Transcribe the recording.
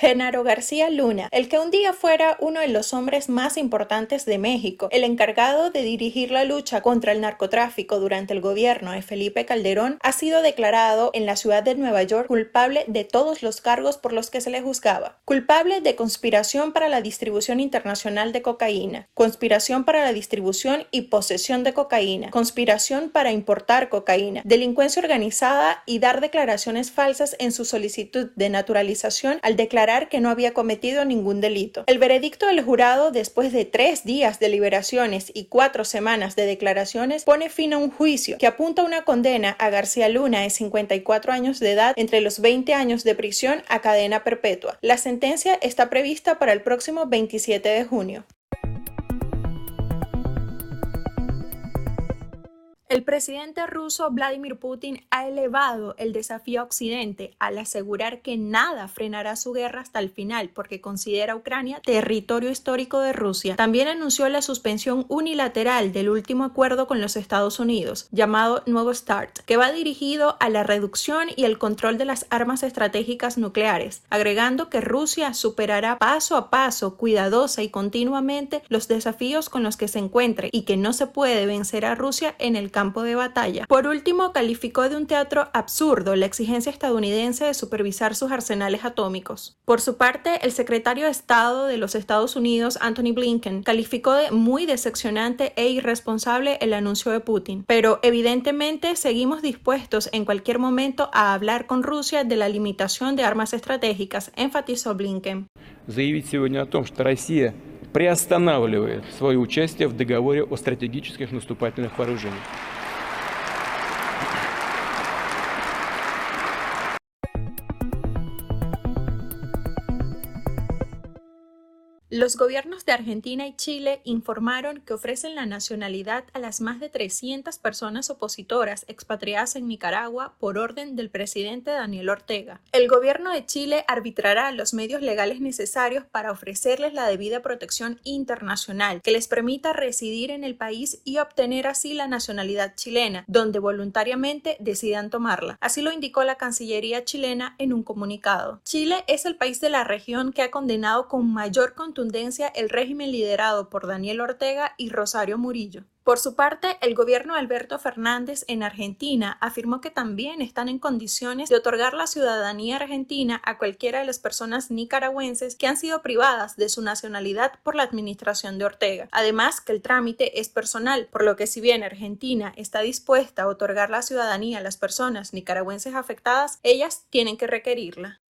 Genaro García Luna, el que un día fuera uno de los hombres más importantes de México, el encargado de dirigir la lucha contra el narcotráfico durante el gobierno de Felipe Calderón, ha sido declarado en la ciudad de Nueva York culpable de todos los cargos por los que se le juzgaba. Culpable de conspiración para la distribución internacional de cocaína, conspiración para la distribución y posesión de cocaína, conspiración para importar cocaína, delincuencia organizada y dar declaraciones falsas en su solicitud de naturalización al declarar que no había cometido ningún delito. El veredicto del jurado, después de 3 días de deliberaciones y 4 semanas de declaraciones, pone fin a un juicio que apunta a una condena a García Luna de 54 años de edad entre los 20 años de prisión a cadena perpetua. La sentencia está prevista para el próximo 27 de junio. El presidente ruso Vladimir Putin ha elevado el desafío a Occidente al asegurar que nada frenará su guerra hasta el final porque considera a Ucrania territorio histórico de Rusia. También anunció la suspensión unilateral del último acuerdo con los Estados Unidos, llamado Nuevo START, que va dirigido a la reducción y el control de las armas estratégicas nucleares, agregando que Rusia superará paso a paso, cuidadosa y continuamente los desafíos con los que se encuentre y que no se puede vencer a Rusia en el campo de batalla. Por último, calificó de un teatro absurdo la exigencia estadounidense de supervisar sus arsenales atómicos. Por su parte, el secretario de Estado de los Estados Unidos, Antony Blinken, calificó de muy decepcionante e irresponsable el anuncio de Putin, pero evidentemente seguimos dispuestos en cualquier momento a hablar con Rusia de la limitación de armas estratégicas, enfatizó Blinken. Заявить сегодня о том, что Россия приостанавливает свое участие в договоре о стратегических наступательных вооружениях. Los gobiernos de Argentina y Chile informaron que ofrecen la nacionalidad a las más de 300 personas opositoras expatriadas en Nicaragua por orden del presidente Daniel Ortega. El gobierno de Chile arbitrará los medios legales necesarios para ofrecerles la debida protección internacional que les permita residir en el país y obtener así la nacionalidad chilena, donde voluntariamente decidan tomarla. Así lo indicó la Cancillería chilena en un comunicado. Chile es el país de la región que ha condenado con mayor contundencia el régimen liderado por Daniel Ortega y Rosario Murillo. Por su parte, el gobierno de Alberto Fernández en Argentina afirmó que también están en condiciones de otorgar la ciudadanía argentina a cualquiera de las personas nicaragüenses que han sido privadas de su nacionalidad por la administración de Ortega. Además, que el trámite es personal, por lo que si bien Argentina está dispuesta a otorgar la ciudadanía a las personas nicaragüenses afectadas, ellas tienen que requerirla.